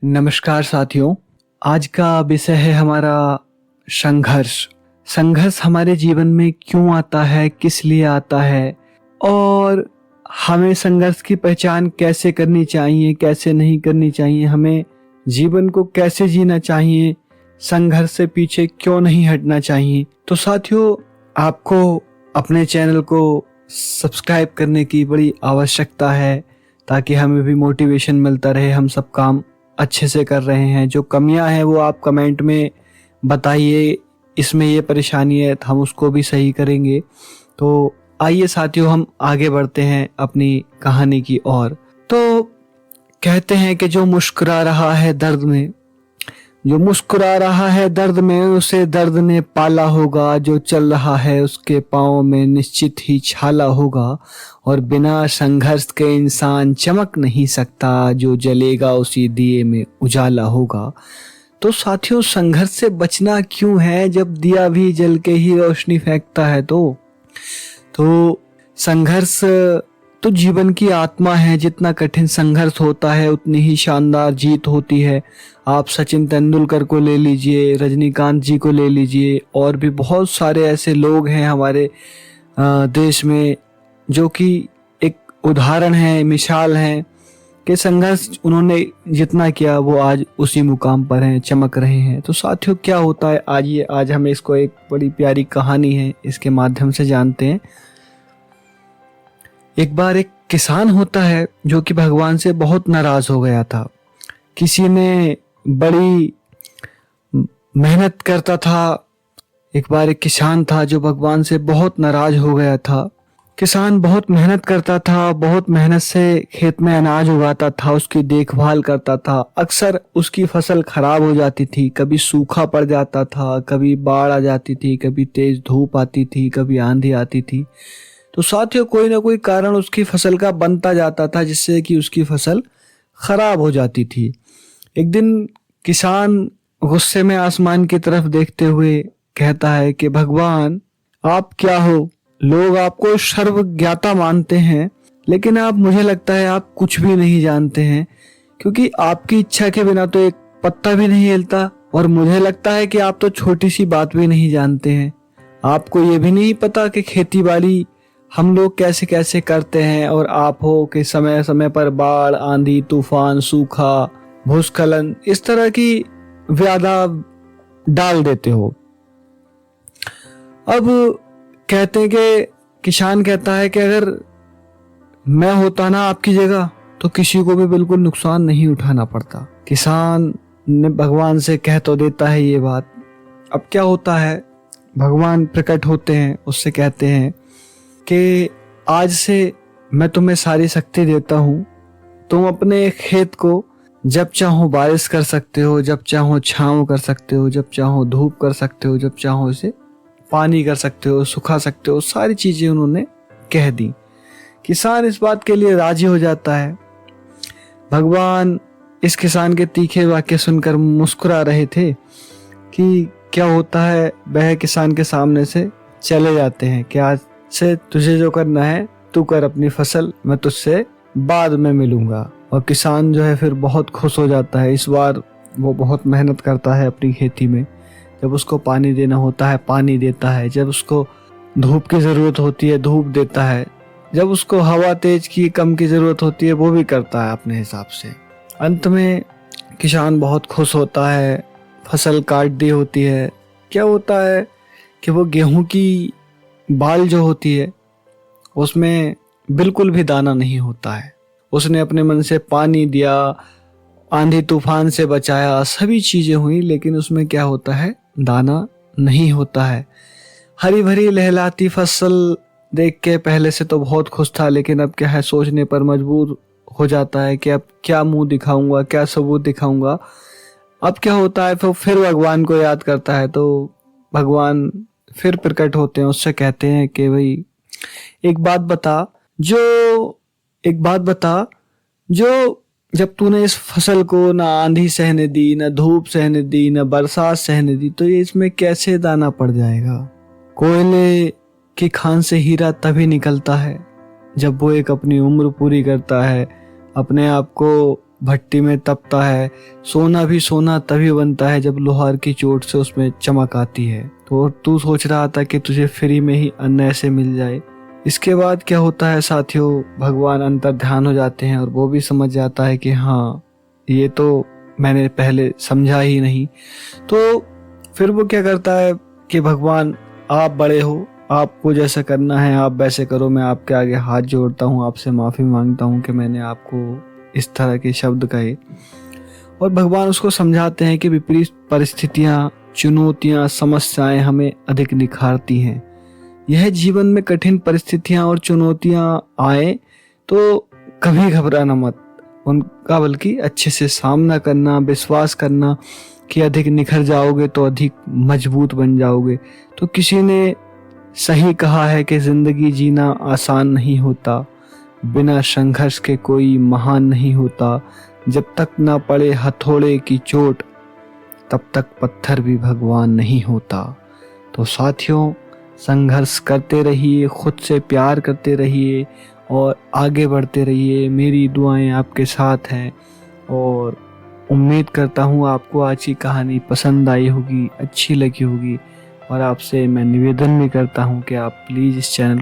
नमस्कार साथियों। आज का विषय है हमारा संघर्ष। संघर्ष हमारे जीवन में क्यों आता है, किस लिए आता है और हमें संघर्ष की पहचान कैसे करनी चाहिए, कैसे नहीं करनी चाहिए, हमें जीवन को कैसे जीना चाहिए, संघर्ष से पीछे क्यों नहीं हटना चाहिए। तो साथियों, आपको अपने चैनल को सब्सक्राइब करने की बड़ी आवश्यकता है ताकि हमें भी मोटिवेशन मिलता रहे। हम सब काम अच्छे से कर रहे हैं। जो कमियां हैं वो आप कमेंट में बताइए, इसमें ये परेशानी है तो हम उसको भी सही करेंगे। तो आइए साथियों, हम आगे बढ़ते हैं अपनी कहानी की ओर। तो कहते हैं कि जो मुस्कुरा रहा है दर्द में, जो मुस्कुरा रहा है दर्द में, उसे दर्द ने पाला होगा। जो चल रहा है उसके पाँव में निश्चित ही छाला होगा। और बिना संघर्ष के इंसान चमक नहीं सकता। जो जलेगा उसी दिए में उजाला होगा। तो साथियों, संघर्ष से बचना क्यों है जब दिया भी जल के ही रोशनी फेंकता है। तो संघर्ष तो जीवन की आत्मा है। जितना कठिन संघर्ष होता है उतनी ही शानदार जीत होती है। आप सचिन तेंदुलकर को ले लीजिए, रजनीकांत जी को ले लीजिए, और भी बहुत सारे ऐसे लोग हैं हमारे देश में जो कि एक उदाहरण है, मिसाल है कि संघर्ष उन्होंने जितना किया वो आज उसी मुकाम पर हैं, चमक रहे हैं। तो साथियों, क्या होता है आज हमें इसको एक बड़ी प्यारी कहानी है इसके माध्यम से जानते हैं। एक बार एक किसान होता है जो कि भगवान से बहुत नाराज हो गया था। किसी ने बड़ी मेहनत करता था। एक बार एक किसान था जो भगवान से बहुत नाराज हो गया था। किसान बहुत मेहनत करता था, बहुत मेहनत से खेत में अनाज उगाता था, उसकी देखभाल करता था। अक्सर उसकी फसल खराब हो जाती थी, कभी सूखा पड़ जाता था, कभी बाढ़ आ जाती थी, कभी तेज धूप आती थी, कभी आंधी आती थी। तो साथियों, कोई ना कोई कारण उसकी फसल का बनता जाता था जिससे कि उसकी फसल खराब हो जाती थी। एक दिन किसान गुस्से में आसमान की तरफ देखते हुए कहता है कि भगवान, आप क्या हो? लोग आपको सर्वज्ञाता मानते हैं, लेकिन मुझे लगता है आप कुछ भी नहीं जानते हैं, क्योंकि आपकी इच्छा के बिना तो एक पत्ता भी नहीं हिलता। और मुझे लगता है कि आप तो छोटी सी बात भी नहीं जानते हैं। आपको ये भी नहीं पता कि खेती बाड़ी हम लोग कैसे कैसे करते हैं, और आप हो कि समय समय पर बाढ़, आंधी, तूफान, सूखा, भूस्खलन, इस तरह की व्याधा डाल देते हो। अब कहते हैं कि किसान कहता है कि अगर मैं होता ना आपकी जगह तो किसी को भी बिल्कुल नुकसान नहीं उठाना पड़ता। किसान ने भगवान से कह तो देता है ये बात। अब क्या होता है, भगवान प्रकट होते हैं, उससे कहते हैं कि आज से मैं तुम्हें सारी शक्ति देता हूँ। तुम अपने खेत को जब चाहो बारिश कर सकते हो, जब चाहो छांव कर सकते हो, जब चाहो धूप कर सकते हो, जब चाहो इसे पानी कर सकते हो, सुखा सकते हो। सारी चीजें उन्होंने कह दी। किसान इस बात के लिए राजी हो जाता है। भगवान इस किसान के तीखे वाक्य सुनकर मुस्कुरा रहे थे कि क्या होता है, वह किसान के सामने से चले जाते हैं कि आज से तुझे जो करना है तू कर अपनी फसल, मैं तुझसे बाद में मिलूंगा। और किसान जो है फिर बहुत खुश हो जाता है। इस बार वो बहुत मेहनत करता है अपनी खेती में। जब उसको पानी देना होता है पानी देता है, जब उसको धूप की जरूरत होती है धूप देता है, जब उसको हवा तेज की कम की जरूरत होती है वो भी करता है अपने हिसाब से। अंत में किसान बहुत खुश होता है। फसल काट दी होती है। क्या होता है कि वो गेहूं की बाल जो होती है उसमें बिल्कुल भी दाना नहीं होता है। उसने अपने मन से पानी दिया, आंधी तूफान से बचाया, सभी चीजें हुई, लेकिन उसमें क्या होता है, दाना नहीं होता है। हरी भरी लहलाती फसल देख के पहले से तो बहुत खुश था, लेकिन अब क्या है, सोचने पर मजबूर हो जाता है कि अब क्या मुंह दिखाऊंगा, क्या सबूत दिखाऊंगा। अब क्या होता है, फिर भगवान को याद करता है। तो भगवान फिर प्रकट होते हैं, उससे कहते हैं कि भाई एक बात बता जो जब तूने इस फसल को ना आंधी सहने दी, ना धूप सहने दी, ना बरसात सहने दी, तो ये इसमें कैसे दाना पड़ जाएगा। कोयले की खान से हीरा तभी निकलता है जब वो एक अपनी उम्र पूरी करता है, अपने आप को भट्टी में तपता है, सोना भी सोना तभी बनता है जब लोहार की चोट से उसमें चमक आती है। तो तू सोच रहा था कि तुझे फ्री में ही अन्न ऐसे मिल जाए। इसके बाद क्या होता है साथियों, भगवान अंतर ध्यान हो जाते हैं और वो भी समझ जाता है कि हाँ, ये तो मैंने पहले समझा ही नहीं। तो फिर वो क्या करता है कि भगवान, आप बड़े हो, आपको जैसा करना है आप वैसे करो, मैं आपके आगे हाथ जोड़ता हूँ, आपसे माफ़ी मांगता हूँ कि मैंने आपको इस तरह के शब्द कहे। और भगवान उसको समझाते हैं कि विपरीत परिस्थितियाँ, चुनौतियाँ, समस्याएं हमें अधिक निखारती हैं। यह जीवन में कठिन परिस्थितियाँ और चुनौतियाँ आए तो कभी घबराना मत उनका, बल्कि अच्छे से सामना करना, विश्वास करना कि अधिक निखर जाओगे तो अधिक मजबूत बन जाओगे। तो किसी ने सही कहा है कि जिंदगी जीना आसान नहीं होता, बिना संघर्ष के कोई महान नहीं होता, जब तक ना पड़े हथौड़े की चोट तब तक पत्थर भी भगवान नहीं होता। तो साथियों, संघर्ष करते रहिए, खुद से प्यार करते रहिए और आगे बढ़ते रहिए। मेरी दुआएं आपके साथ हैं और उम्मीद करता हूँ आपको आज की कहानी पसंद आई होगी, अच्छी लगी होगी। और आपसे मैं निवेदन भी करता हूँ कि आप प्लीज़ इस चैनल